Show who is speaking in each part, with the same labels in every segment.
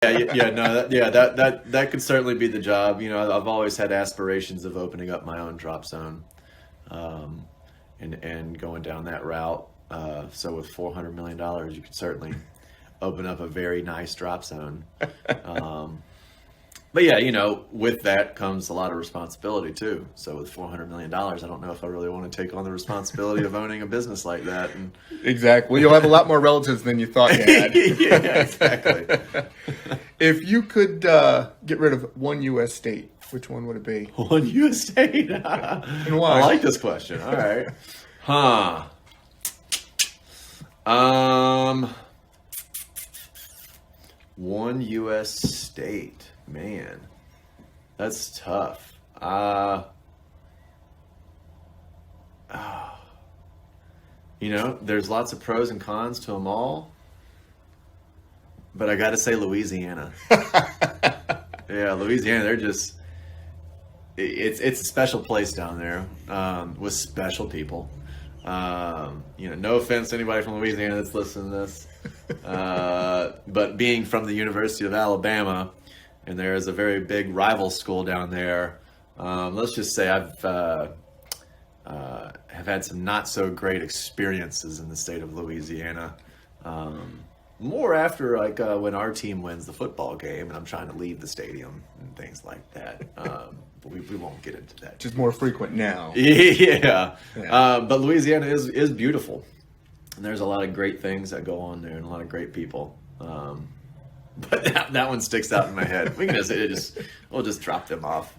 Speaker 1: That could certainly be the job. I've always had aspirations of opening up my own drop zone, um, and going down that route. So with $400 million, you could certainly open up a very nice drop zone. Um, but yeah, with that comes a lot of responsibility too. So with $400 million, I don't know if I really want to take on the responsibility of owning a business like that. And
Speaker 2: Exactly. Well, you'll have a lot more relatives than you thought you had.
Speaker 1: yeah, exactly.
Speaker 2: If you could get rid of one U.S. state, which one would it be?
Speaker 1: One U.S. state.
Speaker 2: And why?
Speaker 1: I like this question. All right. Huh. One U.S. state. Man, that's tough. There's lots of pros and cons to them all, but I got to say Louisiana. Yeah, Louisiana. It's a special place down there, with special people. No offense to anybody from Louisiana that's listening to this, but being from the University of Alabama, and there is a very big rival school down there. Let's just say I've have had some not so great experiences in the state of Louisiana. More after when our team wins the football game and I'm trying to leave the stadium and things like that. But we won't get into that.
Speaker 2: Just more frequent now.
Speaker 1: Yeah. But Louisiana is beautiful, and there's a lot of great things that go on there and a lot of great people. But that one sticks out in my head. We can we'll just drop them off.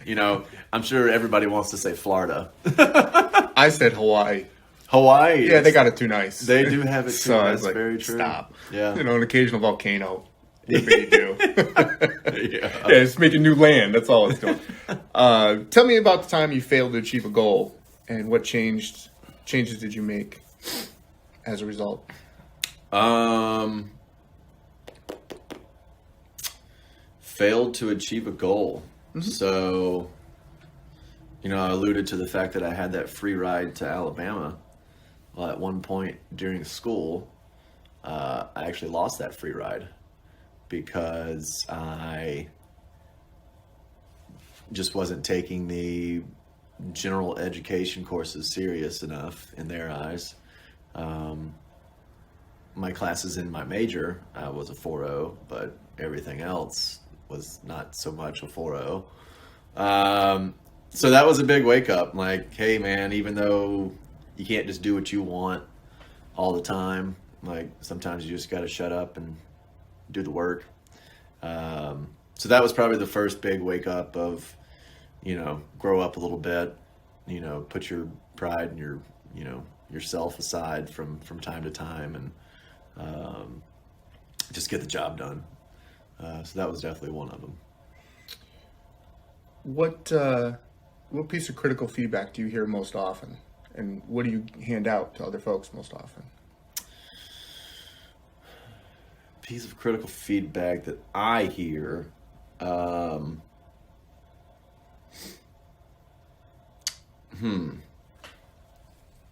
Speaker 1: I'm sure everybody wants to say Florida.
Speaker 2: I said Hawaii.
Speaker 1: Hawaii.
Speaker 2: Yeah, they got it too nice.
Speaker 1: They do have it too
Speaker 2: So I
Speaker 1: nice.
Speaker 2: was
Speaker 1: Very true.
Speaker 2: Stop.
Speaker 1: Yeah.
Speaker 2: An occasional volcano. What do you do?
Speaker 1: Yeah.
Speaker 2: Yeah, it's making new land. That's all it's doing. Tell me about the time you failed to achieve a goal and what changes did you make as a result?
Speaker 1: Failed to achieve a goal.
Speaker 2: Mm-hmm.
Speaker 1: So, I alluded to the fact that I had that free ride to Alabama. Well, at one point during school, I actually lost that free ride because I just wasn't taking the general education courses serious enough in their eyes. My classes in my major was a 4.0, but everything else was not so much a 4.0. So that was a big wake up. Like, hey man, even though you can't just do what you want all the time, like sometimes you just got to shut up and do the work. So that was probably the first big wake up of, grow up a little bit, put your pride and yourself aside from time to time, and just get the job done. So that was definitely one of them.
Speaker 2: What piece of critical feedback do you hear most often, and what do you hand out to other folks most often?
Speaker 1: Piece of critical feedback that I hear.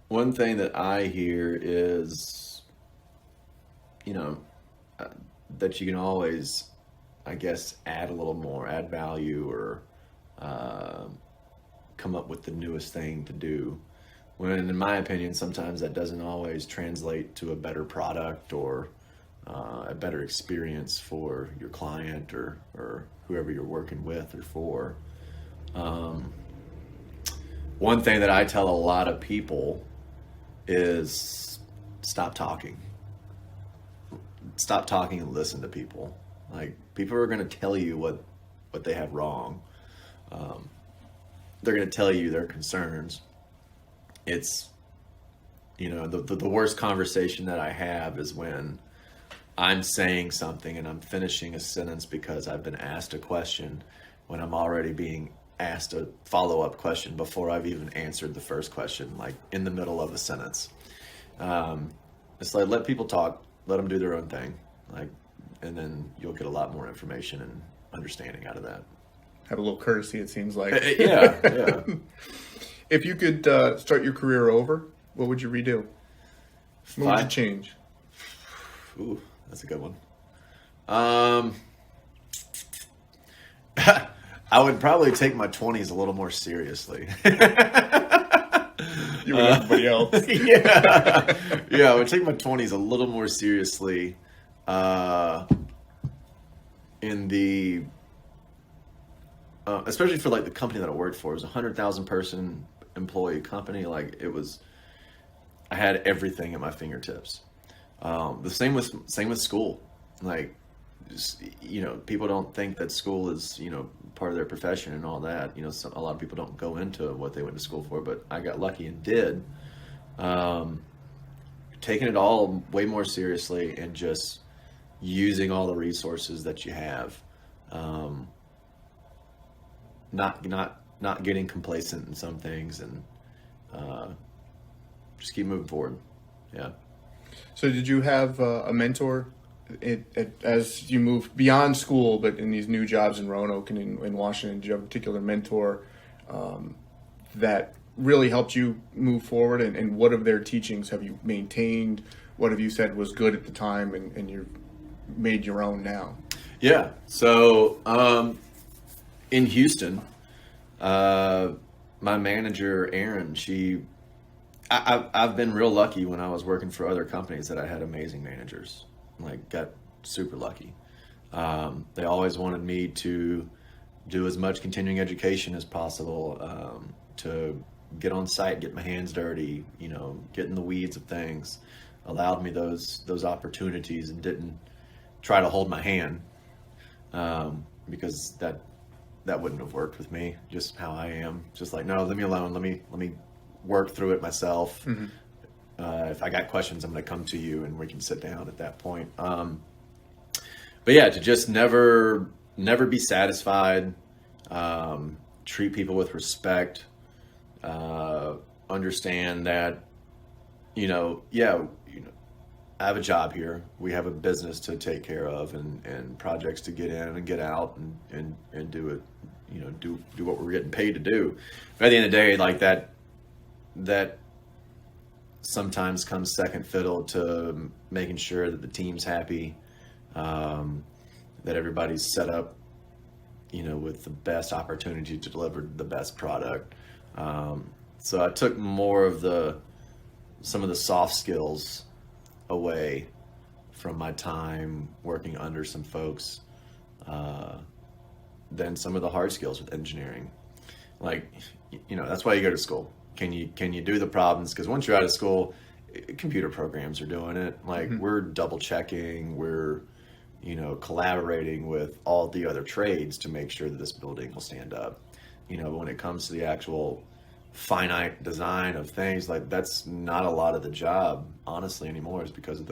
Speaker 1: One thing that I hear is, that you can always, I guess, add a little more, add value, or come up with the newest thing to do. When, in my opinion, sometimes that doesn't always translate to a better product or a better experience for your client or whoever you're working with or for. One thing that I tell a lot of people is stop talking. Stop talking and listen to people. Like, people are going to tell you what they have wrong. They're going to tell you their concerns. It's, the worst conversation that I have is when I'm saying something and I'm finishing a sentence because I've been asked a question when I'm already being asked a follow-up question before I've even answered the first question, like in the middle of a sentence. It's like, let people talk, let them do their own thing, and then you'll get a lot more information and understanding out of that.
Speaker 2: Have a little courtesy, it seems like.
Speaker 1: Yeah.
Speaker 2: If you could start your career over, what would you redo? What would you change?
Speaker 1: Ooh, that's a good one. I would probably take my 20s a little more seriously.
Speaker 2: You and everybody else.
Speaker 1: Yeah, I would take my 20s a little more seriously. In the especially for like the company that I worked for, it was a 100,000 person employee company. Like it was, I had everything at my fingertips. The same with school. Like, just, people don't think that school is part of their profession and all that. A lot of people don't go into what they went to school for, but I got lucky and did. Taking it all way more seriously and just using all the resources that you have. Not getting complacent in some things, and just keep moving forward. Yeah.
Speaker 2: So did you have a mentor as you moved beyond school, but in these new jobs in Roanoke and in Washington? Did you have a particular mentor that really helped you move forward? And what of their teachings have you maintained? What have you said was good at the time and you've made your own now?
Speaker 1: Yeah. So in Houston, my manager, Erin, I've been real lucky when I was working for other companies that I had amazing managers. Like, got super lucky. They always wanted me to do as much continuing education as possible, to get on site, get my hands dirty, get in the weeds of things. Allowed me those opportunities and didn't try to hold my hand, because that wouldn't have worked with me, just how I am. Just like, no, leave me alone. Let me work through it myself. Mm-hmm. If I got questions, I'm going to come to you and we can sit down at that point. But yeah, to just never be satisfied, treat people with respect, understand that, I have a job here. We have a business to take care of and projects to get in and get out and do it, do what we're getting paid to do. But at the end of the day, like that sometimes comes second fiddle to making sure that the team's happy, that everybody's set up, with the best opportunity to deliver the best product. So I took more of some of the soft skills away from my time working under some folks, than some of the hard skills with engineering. Like, that's why you go to school. Can you do the problems? Because once you're out of school, computer programs are doing it. Like, mm-hmm. We're double checking, we're collaborating with all the other trades to make sure that this building will stand up. When it comes to the actual finite design of things, like, that's not a lot of the job, honestly, anymore, is because of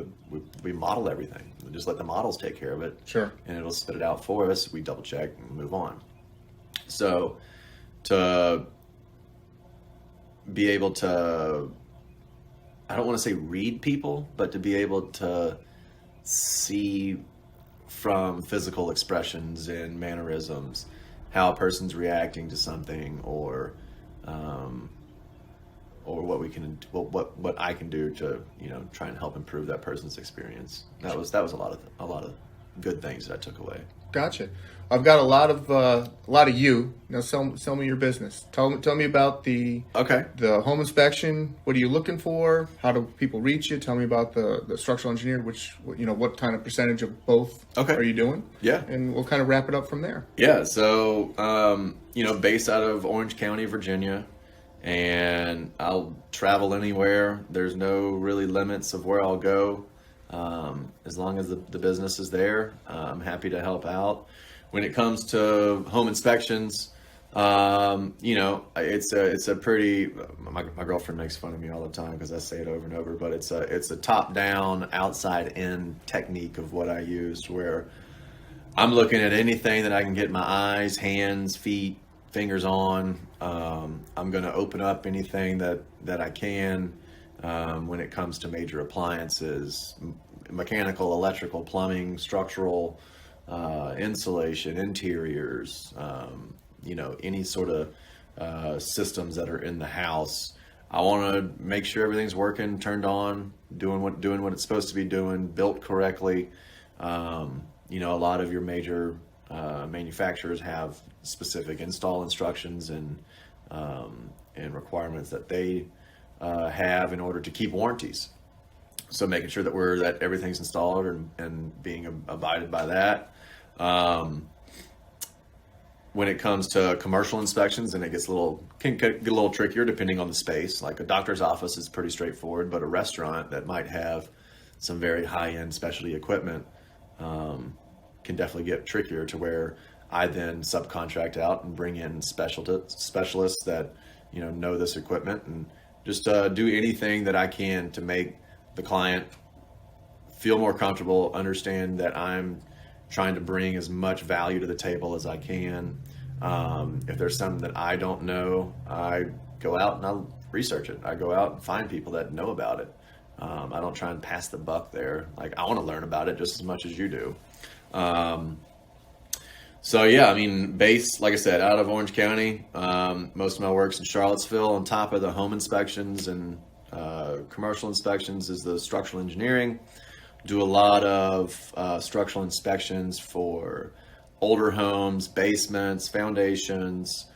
Speaker 1: we model everything. We just let the models take care of it. Sure. And it'll spit it out for us. We double check and move on. So to be able to, I don't want to say read people, but to be able to see from physical expressions and mannerisms how a person's reacting to something, or what I can do to try and help improve that person's experience. That was a lot of good things that I took away.
Speaker 2: Gotcha. I've got a lot of you. Now sell me your business. Tell me about the home inspection. What are you looking for? How do people reach you? Tell me about the structural engineer. What kind of percentage of both are you doing? Yeah, and we'll kind of wrap it up from there.
Speaker 1: Yeah. So based out of Orange County, Virginia, and I'll travel anywhere. There's no really limits of where I'll go. As long as the business is there, I'm happy to help out. When it comes to home inspections, it's a pretty, my girlfriend makes fun of me all the time because I say it over and over, but it's a top down, outside in technique of what I used, where I'm looking at anything that I can get my eyes, hands, feet, fingers on. I'm going to open up anything that I can. When it comes to major appliances, mechanical, electrical, plumbing, structural, insulation, interiors, any sort of systems that are in the house. I want to make sure everything's working, turned on, doing what it's supposed to be doing, built correctly. A lot of your major manufacturers have specific install instructions and requirements that they have in order to keep warranties. So making sure that everything's installed and being abided by that. When it comes to commercial inspections, and it can get a little trickier depending on the space. Like a doctor's office is pretty straightforward, but a restaurant that might have some very high-end specialty equipment can definitely get trickier, to where I then subcontract out and bring in specialists that know this equipment, and just do anything that I can to make the client feel more comfortable, understand that I'm trying to bring as much value to the table as I can. If there's something that I don't know, I go out and I'll research it. I go out and find people that know about it. I don't try and pass the buck there. Like, I want to learn about it just as much as you do. So yeah, I mean, base, like I said, out of Orange County. Most of my work's in Charlottesville. On top of the home inspections and commercial inspections is the structural engineering. Do a lot of structural inspections for older homes, basements, foundations,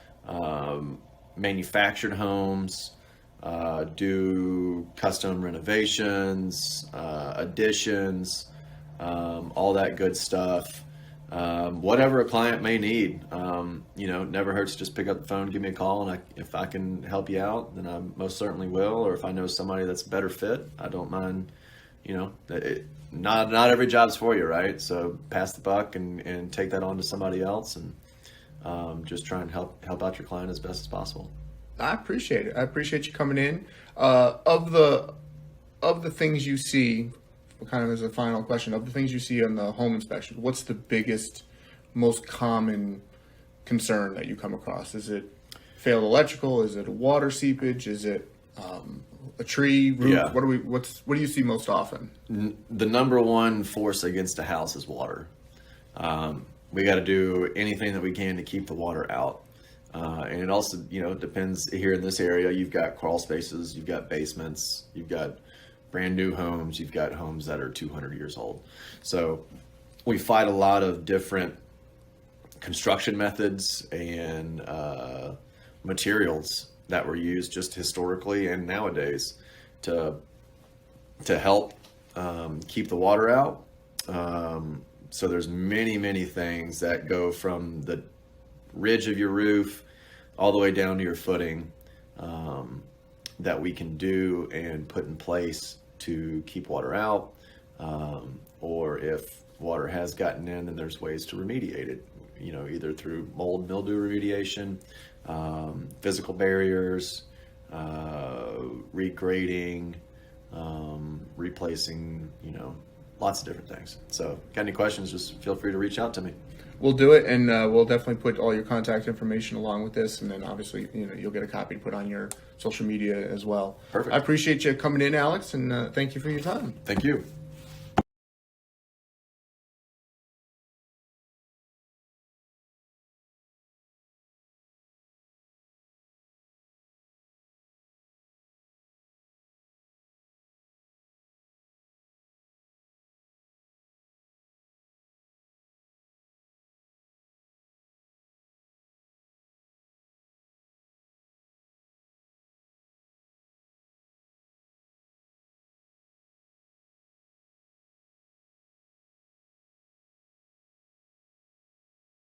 Speaker 1: manufactured homes, do custom renovations, additions, all that good stuff. Whatever a client may need, never hurts to just pick up the phone, give me a call, and if I can help you out, then I most certainly will. Or if I know somebody that's a better fit, I don't mind. Not every job's for you, right? So pass the buck and take that on to somebody else, and just try and help out your client as best as possible.
Speaker 2: I appreciate it. I appreciate you coming in. Of the things you see, kind of as a final question, of the things you see on the home inspection, what's the biggest, most common concern that you come across? Is it failed electrical? Is it a water seepage? Is it a tree, roof?
Speaker 1: Yeah.
Speaker 2: What do you see most often?
Speaker 1: The number one force against a house is water. We got to do anything that we can to keep the water out. And it also, depends. Here in this area, you've got crawl spaces, you've got basements, you've got brand new homes, you've got homes that are 200 years old. So we fight a lot of different construction methods and materials that were used just historically and nowadays to help keep the water out. So there's many things that go from the ridge of your roof all the way down to your footing that we can do and put in place to keep water out. Or if water has gotten in, then there's ways to remediate it, either through mold, mildew remediation, physical barriers, regrading, replacing, lots of different things. So got any questions, just feel free to reach out to me.
Speaker 2: We'll do it, and we'll definitely put all your contact information along with this, and then obviously, you'll get a copy to put on your social media as well.
Speaker 1: Perfect.
Speaker 2: I appreciate you coming in, Alex, and thank you for your time.
Speaker 1: Thank you.